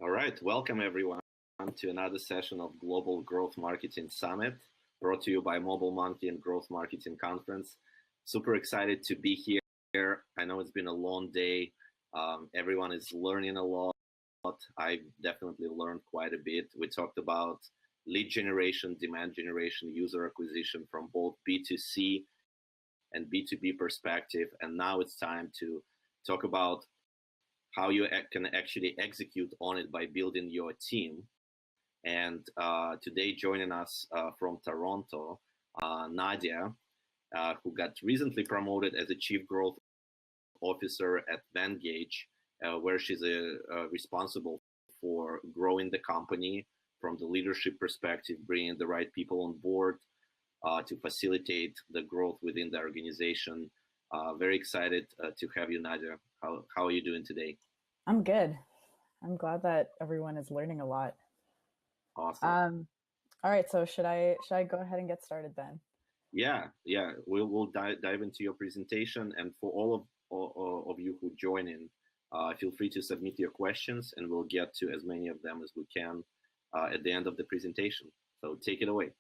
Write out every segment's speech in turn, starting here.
All right, welcome everyone to another session of Global Growth Marketing Summit, brought to you by Mobile Monkey and Growth Marketing Conference. Super excited to be here. I know it's been a long day. Everyone is learning a lot. I definitely learned quite a bit. We talked about lead generation, demand generation, user acquisition from both B2C and B2B perspective. And now it's time to talk about how you can actually execute on it by building your team. And today joining us from Toronto, Nadia, who got recently promoted as a Chief Growth Officer at Vengage, where she's responsible for growing the company from the leadership perspective, bringing the right people on board to facilitate the growth within the organization. Very excited to have you, Nadia. How are you doing today? I'm good. I'm glad that everyone is learning a lot. Awesome. All right. So should I go ahead and get started then? Yeah. We'll dive into your presentation, and for all of you who join in, feel free to submit your questions, and we'll get to as many of them as we can at the end of the presentation. So take it away.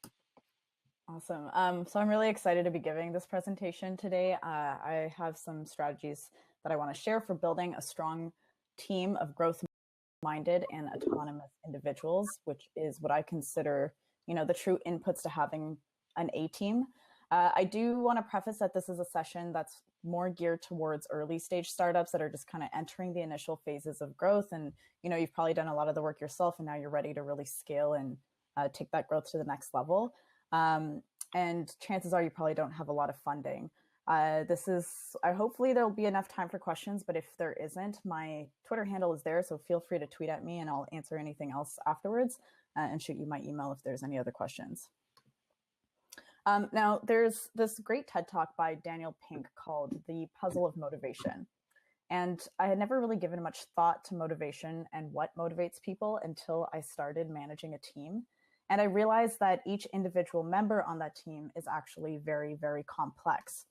Awesome. So I'm really excited to be giving this presentation today. I have some strategies that I want to share for building a strong team of growth-minded and autonomous individuals, which is what I consider, the true inputs to having an A team. I do want to preface that this is a session that's more geared towards early stage startups that are just kind of entering the initial phases of growth. And, you've probably done a lot of the work yourself, and now you're ready to really scale and take that growth to the next level. And chances are you probably don't have a lot of funding. Hopefully there'll be enough time for questions, but if there isn't, my Twitter handle is there. So feel free to tweet at me and I'll answer anything else afterwards and shoot you my email if there's any other questions. Now there's this great TED Talk by Daniel Pink called The Puzzle of Motivation. And I had never really given much thought to motivation and what motivates people until I started managing a team. And I realized that each individual member on that team is actually very, very complex.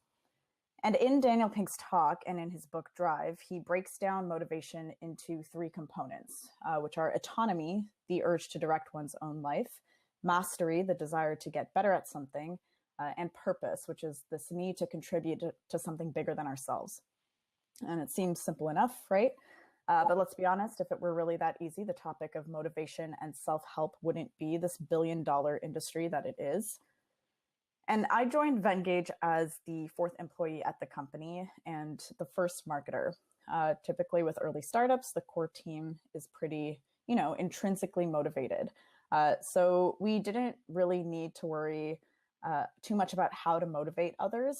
And in Daniel Pink's talk and in his book Drive, he breaks down motivation into three components, which are autonomy, the urge to direct one's own life, mastery, the desire to get better at something, and purpose, which is this need to contribute to something bigger than ourselves. And it seems simple enough, right? But let's be honest, if it were really that easy, the topic of motivation and self-help wouldn't be this billion-dollar industry that it is. And I joined Vengage as the fourth employee at the company and the first marketer. Typically with early startups, the core team is pretty, intrinsically motivated. So we didn't really need to worry too much about how to motivate others.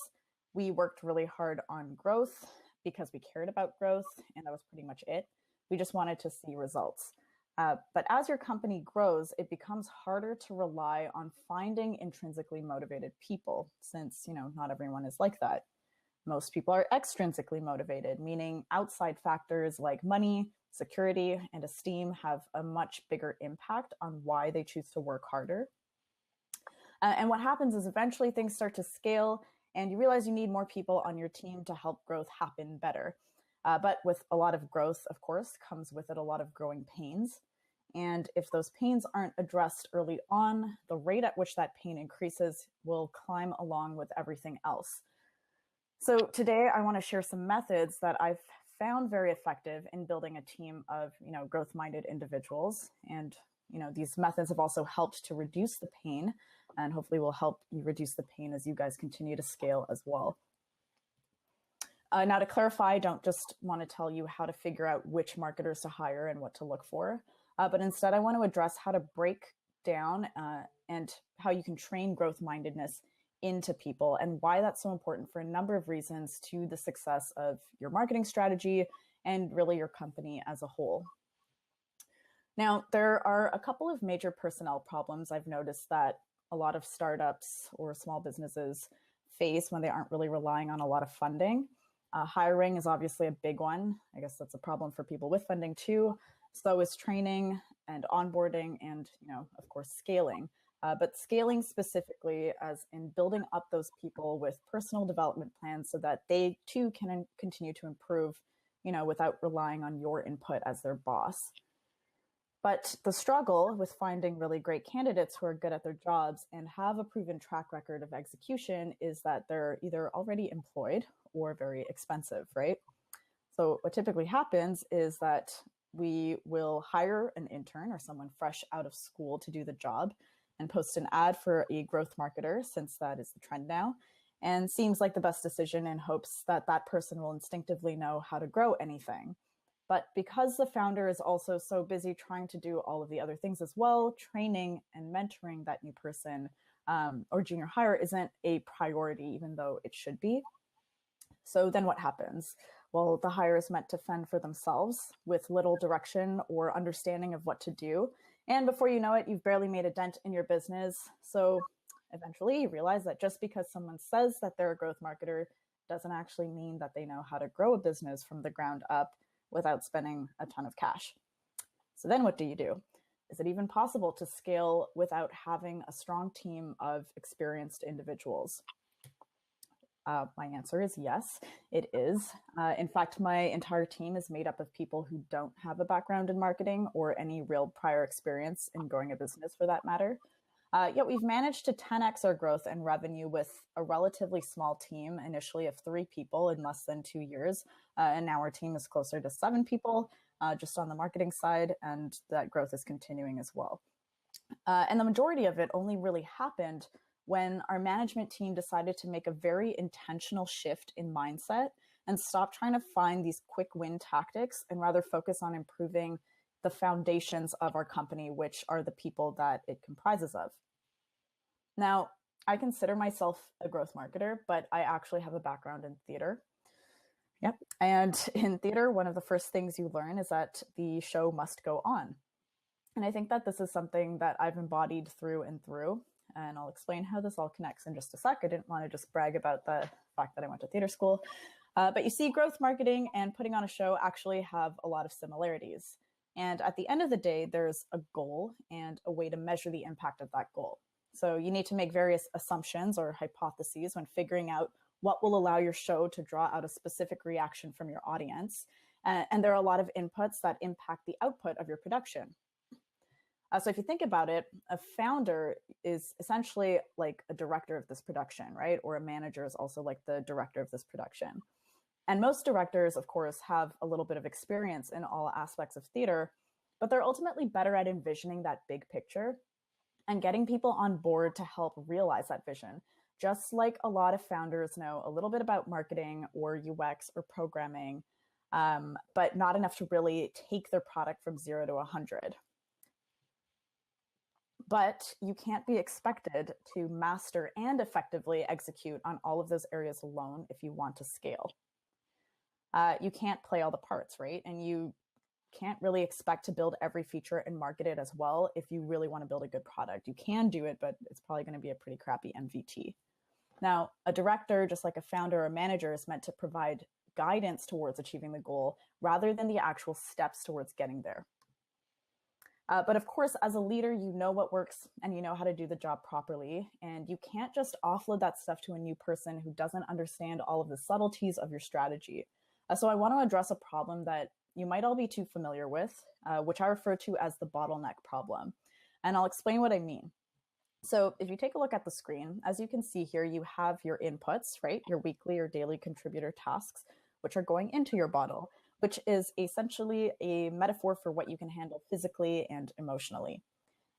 We worked really hard on growth because we cared about growth, and that was pretty much it. We just wanted to see results. But as your company grows, it becomes harder to rely on finding intrinsically motivated people since, not everyone is like that. Most people are extrinsically motivated, meaning outside factors like money, security, and esteem have a much bigger impact on why they choose to work harder. And what happens is eventually things start to scale and you realize you need more people on your team to help growth happen better. But with a lot of growth, of course, comes with it a lot of growing pains. And if those pains aren't addressed early on, the rate at which that pain increases will climb along with everything else. So today I want to share some methods that I've found very effective in building a team of, growth-minded individuals. And, these methods have also helped to reduce the pain and hopefully will help you reduce the pain as you guys continue to scale as well. Now to clarify, I don't just want to tell you how to figure out which marketers to hire and what to look for, but instead I want to address how to break down and how you can train growth-mindedness into people and why that's so important for a number of reasons to the success of your marketing strategy and really your company as a whole. Now, there are a couple of major personnel problems I've noticed that a lot of startups or small businesses face when they aren't really relying on a lot of funding. Hiring is obviously a big one. I guess that's a problem for people with funding too. So is training and onboarding and, of course, scaling. But scaling specifically as in building up those people with personal development plans so that they too can continue to improve, without relying on your input as their boss. But the struggle with finding really great candidates who are good at their jobs and have a proven track record of execution is that they're either already employed or very expensive, right? So what typically happens is that we will hire an intern or someone fresh out of school to do the job and post an ad for a growth marketer, since that is the trend now, and seems like the best decision in hopes that that person will instinctively know how to grow anything. But because the founder is also so busy trying to do all of the other things as well, training and mentoring that new person or junior hire isn't a priority, even though it should be. So then what happens? Well, the hire is meant to fend for themselves with little direction or understanding of what to do. And before you know it, you've barely made a dent in your business. So eventually you realize that just because someone says that they're a growth marketer doesn't actually mean that they know how to grow a business from the ground up without spending a ton of cash. So then what do you do? Is it even possible to scale without having a strong team of experienced individuals? My answer is yes, it is. In fact, my entire team is made up of people who don't have a background in marketing or any real prior experience in growing a business for that matter. Yet we've managed to 10x our growth and revenue with a relatively small team, initially of 3 people in less than 2 years. And now our team is closer to 7 people just on the marketing side, and that growth is continuing as well. And the majority of it only really happened when our management team decided to make a very intentional shift in mindset and stop trying to find these quick win tactics and rather focus on improving the foundations of our company, which are the people that it comprises of. Now, I consider myself a growth marketer, but I actually have a background in theater. Yep. And in theater, one of the first things you learn is that the show must go on. And I think that this is something that I've embodied through and through. And I'll explain how this all connects in just a sec. I didn't want to just brag about the fact that I went to theater school. But you see, growth marketing and putting on a show actually have a lot of similarities. And at the end of the day, there's a goal and a way to measure the impact of that goal. So you need to make various assumptions or hypotheses when figuring out what will allow your show to draw out a specific reaction from your audience. And there are a lot of inputs that impact the output of your production. So if you think about it, a founder is essentially like a director of this production, right? Or a manager is also like the director of this production. And most directors, of course, have a little bit of experience in all aspects of theater, but they're ultimately better at envisioning that big picture and getting people on board to help realize that vision. Just like a lot of founders know a little bit about marketing or UX or programming, but not enough to really take their product from 0 to 100. But you can't be expected to master and effectively execute on all of those areas alone if you want to scale. You can't play all the parts, right? And you can't really expect to build every feature and market it as well if you really want to build a good product. You can do it, but it's probably going to be a pretty crappy MVP. Now, a director, just like a founder or manager, is meant to provide guidance towards achieving the goal rather than the actual steps towards getting there. But of course, as a leader, you know what works and you know how to do the job properly. And you can't just offload that stuff to a new person who doesn't understand all of the subtleties of your strategy. So I want to address a problem that you might all be too familiar with, which I refer to as the bottleneck problem. And I'll explain what I mean. So if you take a look at the screen, as you can see here, you have your inputs, right? Your weekly or daily contributor tasks, which are going into your bottle, which is essentially a metaphor for what you can handle physically and emotionally.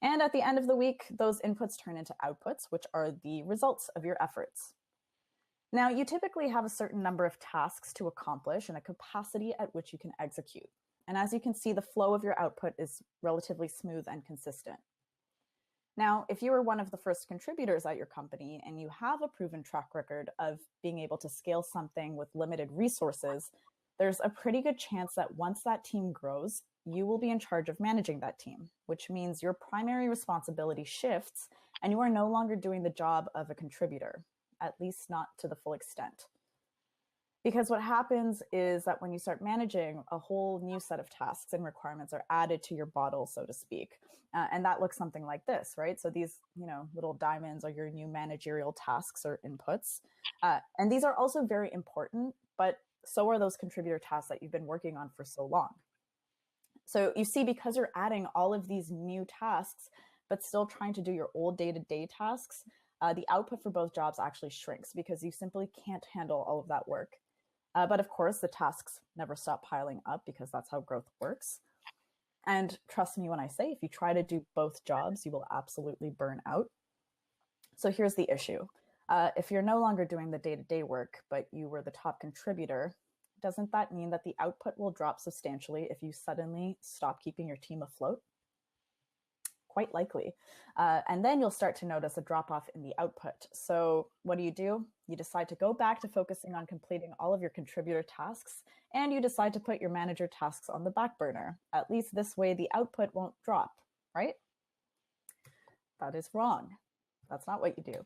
And at the end of the week, those inputs turn into outputs, which are the results of your efforts. Now, you typically have a certain number of tasks to accomplish and a capacity at which you can execute. And as you can see, the flow of your output is relatively smooth and consistent. Now, if you are one of the first contributors at your company and you have a proven track record of being able to scale something with limited resources, there's a pretty good chance that once that team grows, you will be in charge of managing that team, which means your primary responsibility shifts and you are no longer doing the job of a contributor, at least not to the full extent. Because what happens is that when you start managing, a whole new set of tasks and requirements are added to your bottle, so to speak. And that looks something like this, right? So these, little diamonds are your new managerial tasks or inputs. And these are also very important, but so are those contributor tasks that you've been working on for so long. So you see, because you're adding all of these new tasks, but still trying to do your old day-to-day tasks, the output for both jobs actually shrinks because you simply can't handle all of that work. But of course, the tasks never stop piling up because that's how growth works. And trust me when I say, if you try to do both jobs, you will absolutely burn out. So here's the issue. If you're no longer doing the day-to-day work, but you were the top contributor, doesn't that mean that the output will drop substantially if you suddenly stop keeping your team afloat? Quite likely. And then you'll start to notice a drop-off in the output. So what do? You decide to go back to focusing on completing all of your contributor tasks, and you decide to put your manager tasks on the back burner. At least this way the output won't drop, right? That is wrong. That's not what you do.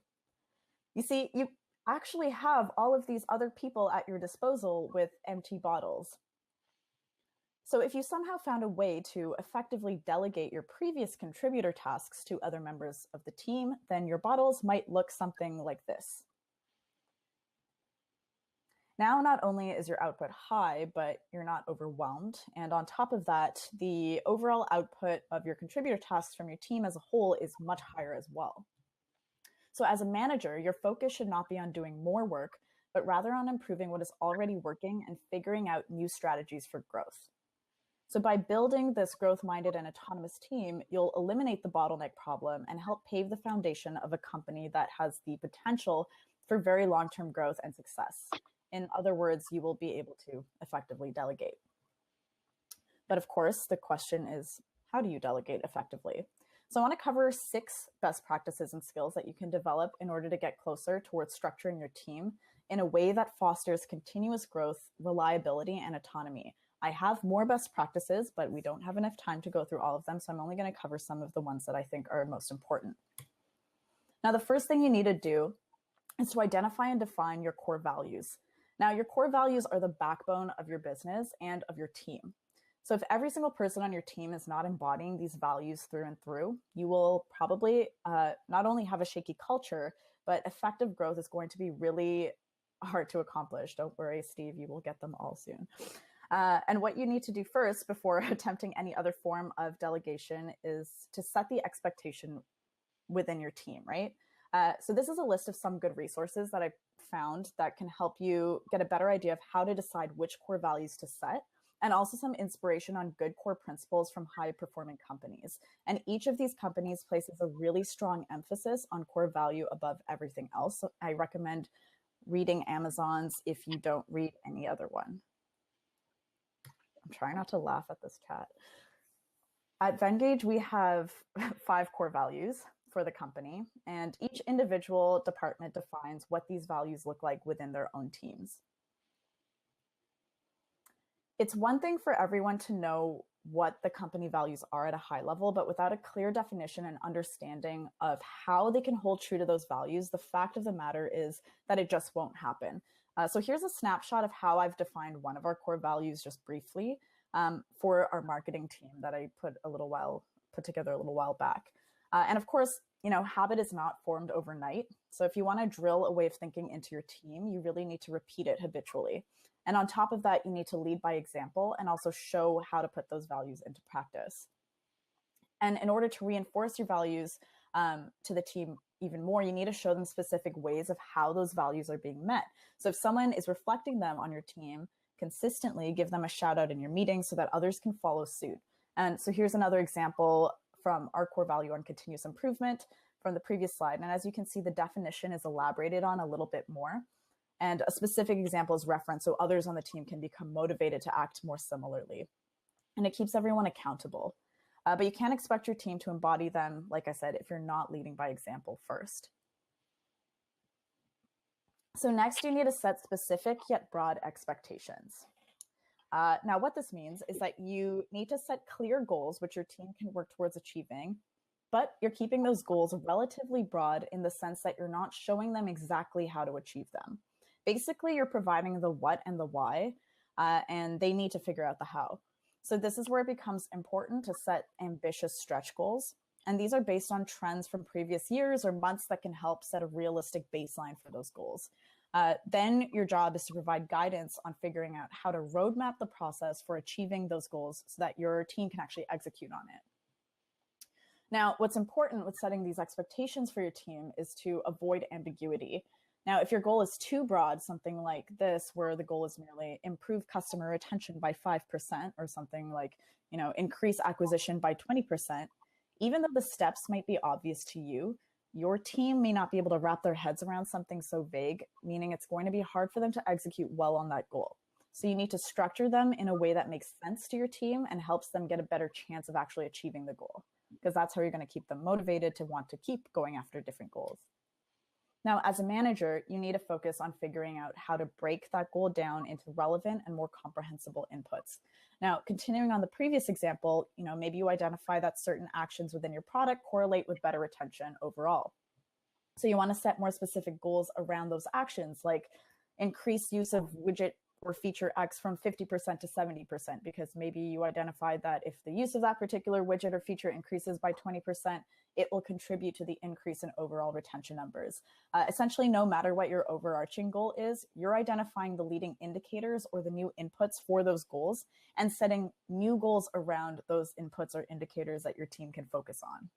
You see, you actually have all of these other people at your disposal with empty bottles. So if you somehow found a way to effectively delegate your previous contributor tasks to other members of the team, then your bottles might look something like this. Now, not only is your output high, but you're not overwhelmed. And on top of that, the overall output of your contributor tasks from your team as a whole is much higher as well. So as a manager, your focus should not be on doing more work, but rather on improving what is already working and figuring out new strategies for growth. So by building this growth-minded and autonomous team, you'll eliminate the bottleneck problem and help pave the foundation of a company that has the potential for very long-term growth and success. In other words, you will be able to effectively delegate. But of course, the question is, how do you delegate effectively? So I want to cover 6 best practices and skills that you can develop in order to get closer towards structuring your team in a way that fosters continuous growth, reliability, and autonomy. I have more best practices, but we don't have enough time to go through all of them, so I'm only going to cover some of the ones that I think are most important. Now, the first thing you need to do is to identify and define your core values. Now, your core values are the backbone of your business and of your team. So if every single person on your team is not embodying these values through and through, you will probably not only have a shaky culture, but effective growth is going to be really hard to accomplish. Don't worry, Steve, you will get them all soon. And what you need to do first before attempting any other form of delegation is to set the expectation within your team, right? So this is a list of some good resources that I found that can help you get a better idea of how to decide which core values to set, and also some inspiration on good core principles from high-performing companies. And each of these companies places a really strong emphasis on core value above everything else. So I recommend reading Amazon's if you don't read any other one. I'm trying not to laugh at this chat. At Vengage, we have 5 core values for the company, and each individual department defines what these values look like within their own teams. It's one thing for everyone to know what the company values are at a high level, but without a clear definition and understanding of how they can hold true to those values, the fact of the matter is that it just won't happen. So here's a snapshot of how I've defined one of our core values just briefly for our marketing team that I put together a little while back. And of course, habit is not formed overnight. So if you want to drill a way of thinking into your team, you really need to repeat it habitually. And on top of that, you need to lead by example and also show how to put those values into practice. And in order to reinforce your values to the team even more, you need to show them specific ways of how those values are being met. So if someone is reflecting them on your team consistently, give them a shout out in your meeting so that others can follow suit. And so here's another example from our core value on continuous improvement from the previous slide. And as you can see, the definition is elaborated on a little bit more. And a specific example is referenced so others on the team can become motivated to act more similarly. And it keeps everyone accountable. But you can't expect your team to embody them, like I said, if you're not leading by example first. So next, you need to set specific yet broad expectations. Now, what this means is that you need to set clear goals which your team can work towards achieving, but you're keeping those goals relatively broad in the sense that you're not showing them exactly how to achieve them. Basically, you're providing the what and the why, and they need to figure out the how. So this is where it becomes important to set ambitious stretch goals. And these are based on trends from previous years or months that can help set a realistic baseline for those goals. Then your job is to provide guidance on figuring out how to roadmap the process for achieving those goals so that your team can actually execute on it. Now, what's important with setting these expectations for your team is to avoid ambiguity. Now, if your goal is too broad, something like this, where the goal is merely improve customer retention by 5%, or something like, increase acquisition by 20%, even though the steps might be obvious to you, your team may not be able to wrap their heads around something so vague, meaning it's going to be hard for them to execute well on that goal. So you need to structure them in a way that makes sense to your team and helps them get a better chance of actually achieving the goal, because that's how you're going to keep them motivated to want to keep going after different goals. Now, as a manager, you need to focus on figuring out how to break that goal down into relevant and more comprehensible inputs. Now, continuing on the previous example, maybe you identify that certain actions within your product correlate with better retention overall. So you want to set more specific goals around those actions, like increase use of widget or feature X from 50% to 70%, because maybe you identified that if the use of that particular widget or feature increases by 20%, it will contribute to the increase in overall retention numbers. Essentially, no matter what your overarching goal is, you're identifying the leading indicators or the new inputs for those goals and setting new goals around those inputs or indicators that your team can focus on.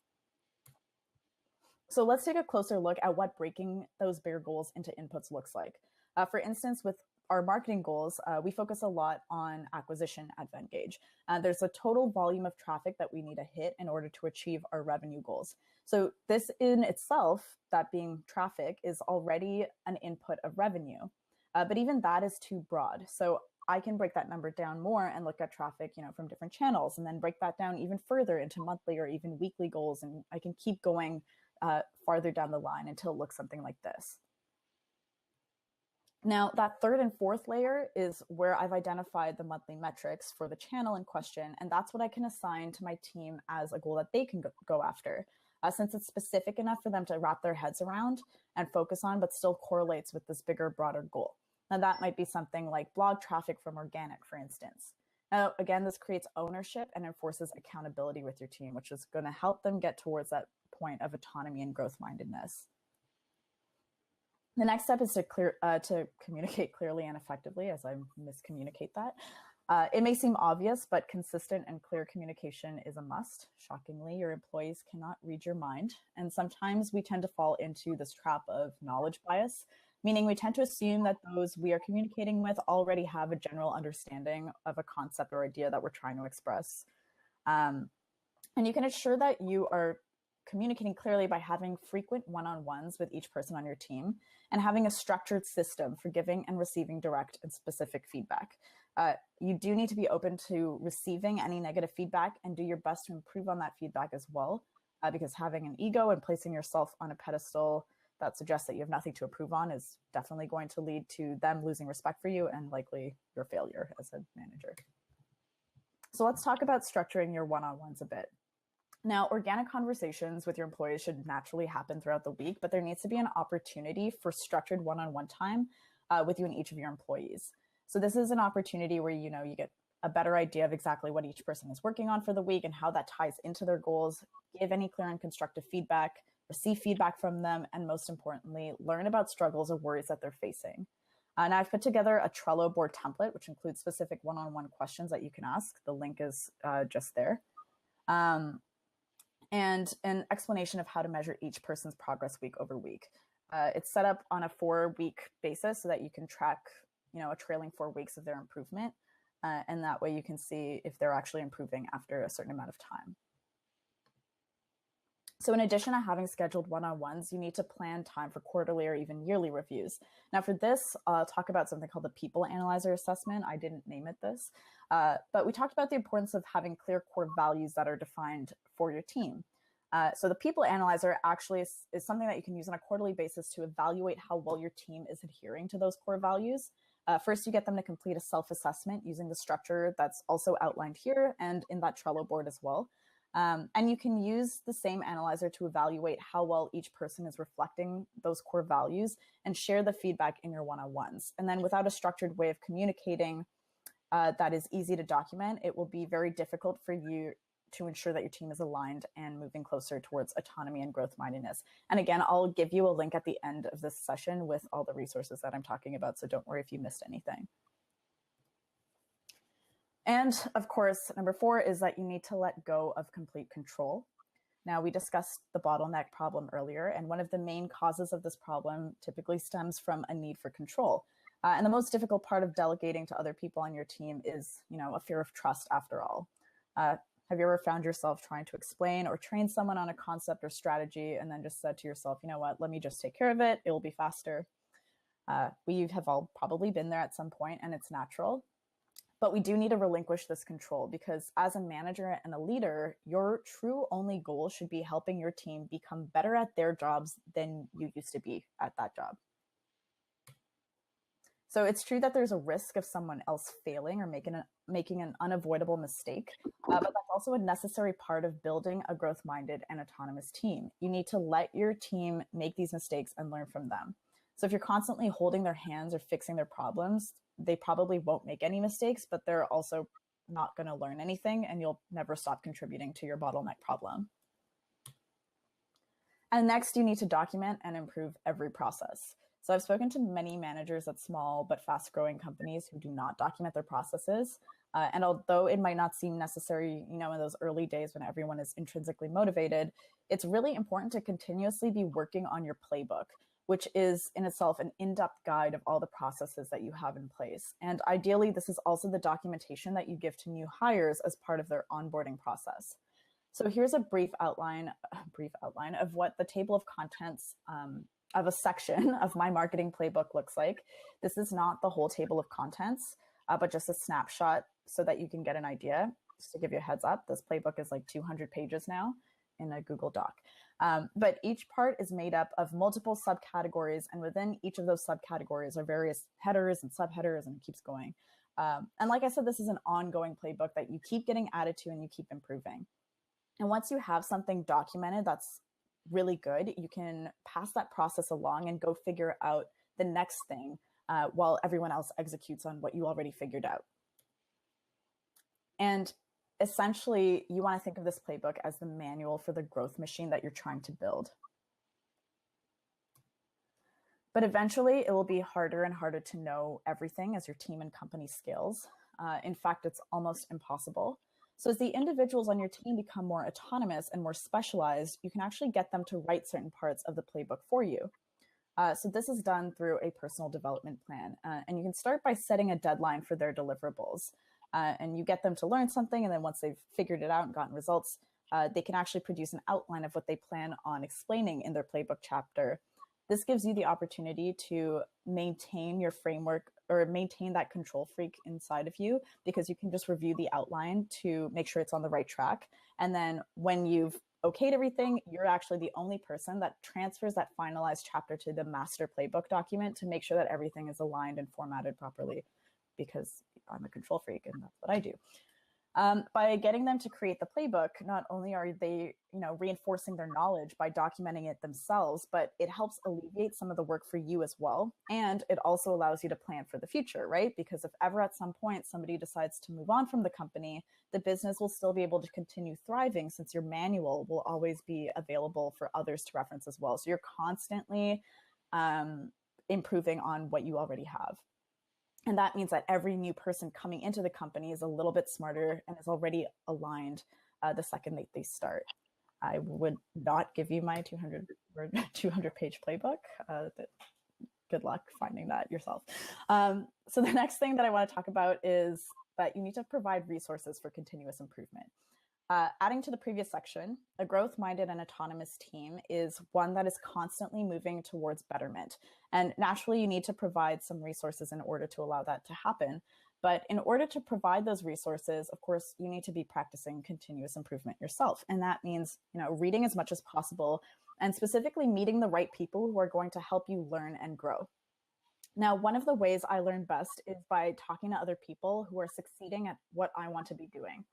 So let's take a closer look at what breaking those bigger goals into inputs looks like. For instance, with our marketing goals, we focus a lot on acquisition at Venngage. There's a total volume of traffic that we need to hit in order to achieve our revenue goals. So this in itself, that being traffic, is already an input of revenue. But even that is too broad. So I can break that number down more and look at traffic, from different channels, and then break that down even further into monthly or even weekly goals. And I can keep going farther down the line until it looks something like this. Now, that third and fourth layer is where I've identified the monthly metrics for the channel in question, and that's what I can assign to my team as a goal that they can go after, since it's specific enough for them to wrap their heads around and focus on, but still correlates with this bigger, broader goal. Now, that might be something like blog traffic from organic, for instance. Now, again, this creates ownership and enforces accountability with your team, which is going to help them get towards that point of autonomy and growth-mindedness. The next step is to communicate clearly and effectively, as I miscommunicate that. It may seem obvious, but consistent and clear communication is a must. Shockingly, your employees cannot read your mind. And sometimes we tend to fall into this trap of knowledge bias, meaning we tend to assume that those we are communicating with already have a general understanding of a concept or idea that we're trying to express. And you can ensure that you are communicating clearly by having frequent one-on-ones with each person on your team and having a structured system for giving and receiving direct and specific feedback. You do need to be open to receiving any negative feedback and do your best to improve on that feedback as well, because having an ego and placing yourself on a pedestal that suggests that you have nothing to improve on is definitely going to lead to them losing respect for you and likely your failure as a manager. So let's talk about structuring your one-on-ones a bit. Now, organic conversations with your employees should naturally happen throughout the week, but there needs to be an opportunity for structured one-on-one time with you and each of your employees. So this is an opportunity where, you get a better idea of exactly what each person is working on for the week and how that ties into their goals, give any clear and constructive feedback, receive feedback from them, and most importantly, learn about struggles or worries that they're facing. And I've put together a Trello board template, which includes specific one-on-one questions that you can ask. The link is just there. And an explanation of how to measure each person's progress week over week. It's set up on a 4-week basis so that you can track, a trailing 4 weeks of their improvement. And that way you can see if they're actually improving after a certain amount of time. So in addition to having scheduled one-on-ones, you need to plan time for quarterly or even yearly reviews. Now for this, I'll talk about something called the People Analyzer Assessment. I didn't name it this, but we talked about the importance of having clear core values that are defined for your team. So the People Analyzer actually is something that you can use on a quarterly basis to evaluate how well your team is adhering to those core values. First, you get them to complete a self-assessment using the structure that's also outlined here and in that Trello board as well. And you can use the same analyzer to evaluate how well each person is reflecting those core values and share the feedback in your one-on-ones. And then without a structured way of communicating that is easy to document, it will be very difficult for you to ensure that your team is aligned and moving closer towards autonomy and growth mindedness. And again, I'll give you a link at the end of this session with all the resources that I'm talking about, so don't worry if you missed anything. And of course, number 4 is that you need to let go of complete control. Now, we discussed the bottleneck problem earlier, and one of the main causes of this problem typically stems from a need for control. And the most difficult part of delegating to other people on your team is, a fear of trust after all. Have you ever found yourself trying to explain or train someone on a concept or strategy and then just said to yourself, you know what, let me just take care of it, it will be faster? We have all probably been there at some point, and it's natural. But we do need to relinquish this control, because as a manager and a leader, your true only goal should be helping your team become better at their jobs than you used to be at that job. So it's true that there's a risk of someone else failing or making an unavoidable mistake, but that's also a necessary part of building a growth-minded and autonomous team. You need to let your team make these mistakes and learn from them. So if you're constantly holding their hands or fixing their problems, they probably won't make any mistakes, but they're also not going to learn anything, and you'll never stop contributing to your bottleneck problem. And next, you need to document and improve every process. So I've spoken to many managers at small but fast-growing companies who do not document their processes. And although it might not seem necessary, in those early days when everyone is intrinsically motivated, it's really important to continuously be working on your playbook, which is in itself an in-depth guide of all the processes that you have in place. And ideally, this is also the documentation that you give to new hires as part of their onboarding process. So here's a brief outline of what the table of contents of a section of my marketing playbook looks like. This is not the whole table of contents, but just a snapshot so that you can get an idea. Just to give you a heads up, this playbook is like 200 pages now in a Google Doc. But each part is made up of multiple subcategories, and within each of those subcategories are various headers and subheaders, and it keeps going. And like I said, this is an ongoing playbook that you keep getting added to and you keep improving. And once you have something documented that's really good, you can pass that process along and go figure out the next thing while everyone else executes on what you already figured out. And essentially, you want to think of this playbook as the manual for the growth machine that you're trying to build. But eventually, it will be harder and harder to know everything as your team and company scales. In fact, it's almost impossible. So as the individuals on your team become more autonomous and more specialized, you can actually get them to write certain parts of the playbook for you. So this is done through a personal development plan. And you can start by setting a deadline for their deliverables. And you get them to learn something, and then once they've figured it out and gotten results, they can actually produce an outline of what they plan on explaining in their playbook chapter. This gives you the opportunity to maintain your framework or maintain that control freak inside of you, because you can just review the outline to make sure it's on the right track. And then when you've okayed everything, you're actually the only person that transfers that finalized chapter to the master playbook document to make sure that everything is aligned and formatted properly, because I'm a control freak and that's what I do. By getting them to create the playbook, not only are they, reinforcing their knowledge by documenting it themselves, but it helps alleviate some of the work for you as well. And it also allows you to plan for the future, right? Because if ever at some point somebody decides to move on from the company, the business will still be able to continue thriving, since your manual will always be available for others to reference as well. So you're constantly improving on what you already have. And that means that every new person coming into the company is a little bit smarter and is already aligned the second they start. I would not give you my 200-page playbook. Good luck finding that yourself. So the next thing that I want to talk about is that you need to provide resources for continuous improvement. Adding to the previous section, a growth-minded and autonomous team is one that is constantly moving towards betterment. And naturally, you need to provide some resources in order to allow that to happen. But in order to provide those resources, of course, you need to be practicing continuous improvement yourself. And that means, reading as much as possible, and specifically meeting the right people who are going to help you learn and grow. Now, one of the ways I learn best is by talking to other people who are succeeding at what I want to be doing.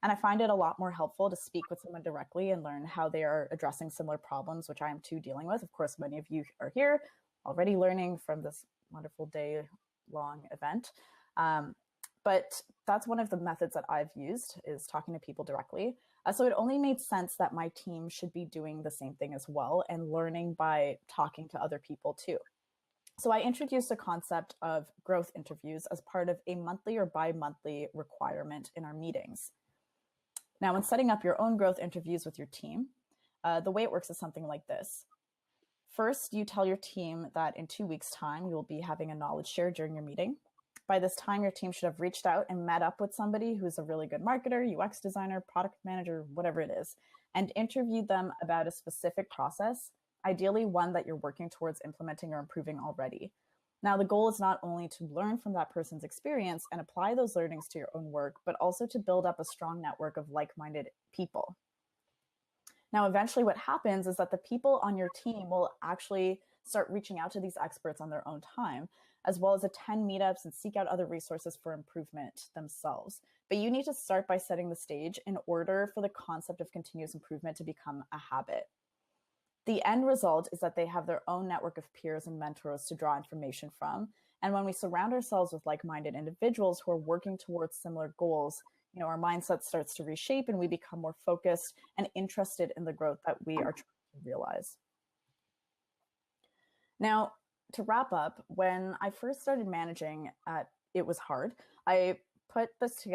And I find it a lot more helpful to speak with someone directly and learn how they are addressing similar problems, which I am too dealing with. Of course, many of you are here already learning from this wonderful day-long event. But that's one of the methods that I've used, is talking to people directly. So it only made sense that my team should be doing the same thing as well and learning by talking to other people too. So I introduced the concept of growth interviews as part of a monthly or bi-monthly requirement in our meetings. Now, when setting up your own growth interviews with your team, the way it works is something like this. First, you tell your team that in 2 weeks' time, you'll be having a knowledge share during your meeting. By this time, your team should have reached out and met up with somebody who's a really good marketer, UX designer, product manager, whatever it is, and interviewed them about a specific process, ideally one that you're working towards implementing or improving already. Now, the goal is not only to learn from that person's experience and apply those learnings to your own work, but also to build up a strong network of like-minded people. Now, eventually what happens is that the people on your team will actually start reaching out to these experts on their own time, as well as attend meetups and seek out other resources for improvement themselves. But you need to start by setting the stage in order for the concept of continuous improvement to become a habit. The end result is that they have their own network of peers and mentors to draw information from. And when we surround ourselves with like-minded individuals who are working towards similar goals, our mindset starts to reshape and we become more focused and interested in the growth that we are trying to realize. Now, to wrap up, when I first started managing, it was hard. I put this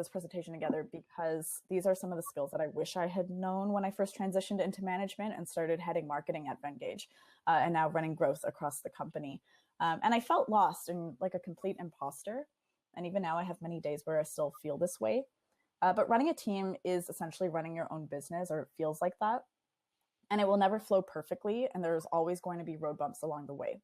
presentation together because these are some of the skills that I wish I had known when I first transitioned into management and started heading marketing at Vengage, and now running growth across the company. And I felt lost and like a complete imposter. And even now I have many days where I still feel this way. But running a team is essentially running your own business, or it feels like that. And it will never flow perfectly, and there's always going to be road bumps along the way.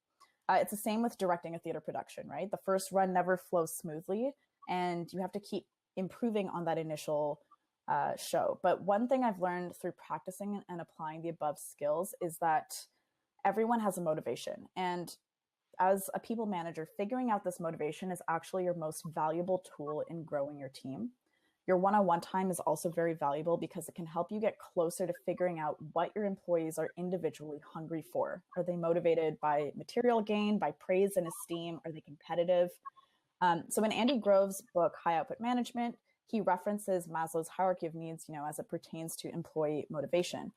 It's the same with directing a theater production, right? The first run never flows smoothly, and you have to keep improving on that initial show. But one thing I've learned through practicing and applying the above skills is that everyone has a motivation. And as a people manager, figuring out this motivation is actually your most valuable tool in growing your team. Your one-on-one time is also very valuable because it can help you get closer to figuring out what your employees are individually hungry for. Are they motivated by material gain, by praise and esteem? Are they competitive? So in Andy Grove's book, High Output Management, he references Maslow's hierarchy of needs, as it pertains to employee motivation.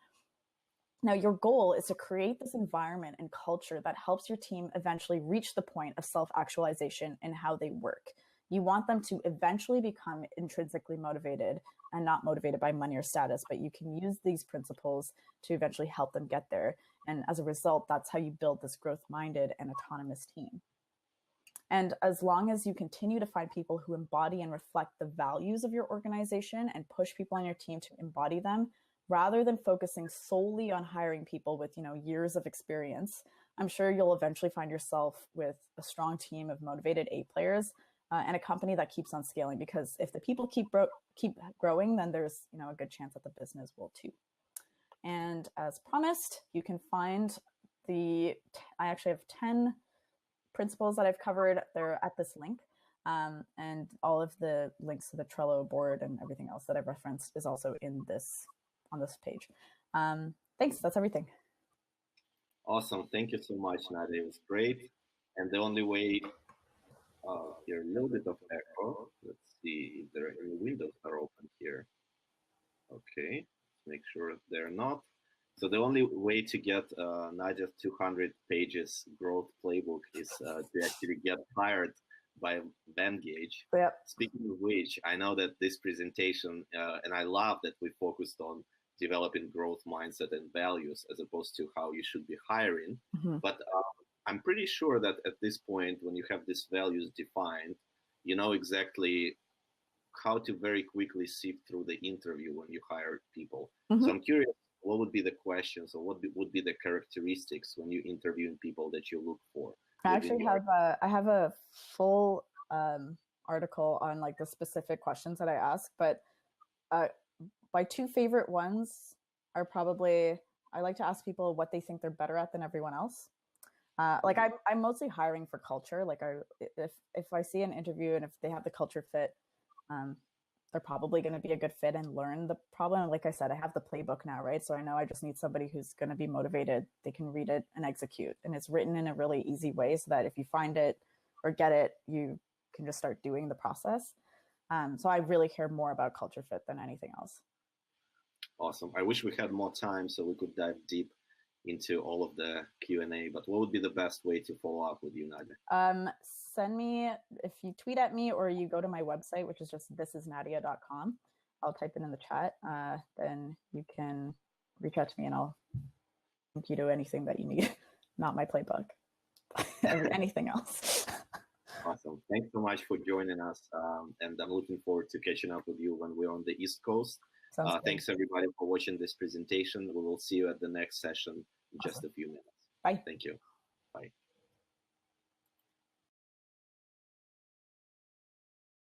Now, your goal is to create this environment and culture that helps your team eventually reach the point of self-actualization in how they work. You want them to eventually become intrinsically motivated and not motivated by money or status, but you can use these principles to eventually help them get there. And as a result, that's how you build this growth-minded and autonomous team. And as long as you continue to find people who embody and reflect the values of your organization and push people on your team to embody them, rather than focusing solely on hiring people with, years of experience, I'm sure you'll eventually find yourself with a strong team of motivated A players and a company that keeps on scaling. Because if the people keep growing, then there's, a good chance that the business will too. And as promised, you can find I actually have 10 principles that I've covered. They're at this link. And all of the links to the Trello board and everything else that I've referenced is also on this page. Thanks, that's everything. Awesome, thank you so much, Nadia. It was great. And the only way, here a little bit of echo. Let's see if there are any windows that are open here. Okay, let's make sure they're not. So the only way to get Nadia's 200 pages growth playbook is to actually get hired by Vengage. Yep. Speaking of which, I know that this presentation, and I love that we focused on developing growth mindset and values as opposed to how you should be hiring. Mm-hmm. But I'm pretty sure that at this point, when you have these values defined, you know exactly how to very quickly sift through the interview when you hire people. Mm-hmm. So I'm curious, what would be the questions or what would be the characteristics when you interviewing people that you look for? I actually have a full article on like the specific questions that I ask, but my two favorite ones are probably, I like to ask people what they think they're better at than everyone else. Like I'm mostly hiring for culture. Like if I see an interview and if they have the culture fit, they're probably going to be a good fit and learn the problem. Like I said, I have the playbook now, right? So I know I just need somebody who's going to be motivated. They can read it and execute. And it's written in a really easy way so that if you find it or get it, you can just start doing the process. So I really care more about culture fit than anything else. Awesome. I wish we had more time so we could dive deep into all of the Q&A, but what would be the best way to follow up with you, Nadia? Send me, if you tweet at me or you go to my website, which is just thisisnadia.com, I'll type it in the chat, then you can reach out to me and I'll link you to anything that you need. Not my playbook, anything else. Awesome. Thanks so much for joining us. And I'm looking forward to catching up with you when we're on the East Coast. Thanks everybody for watching this presentation. We will see you at the next session in just a few minutes. Bye. Thank you. Bye.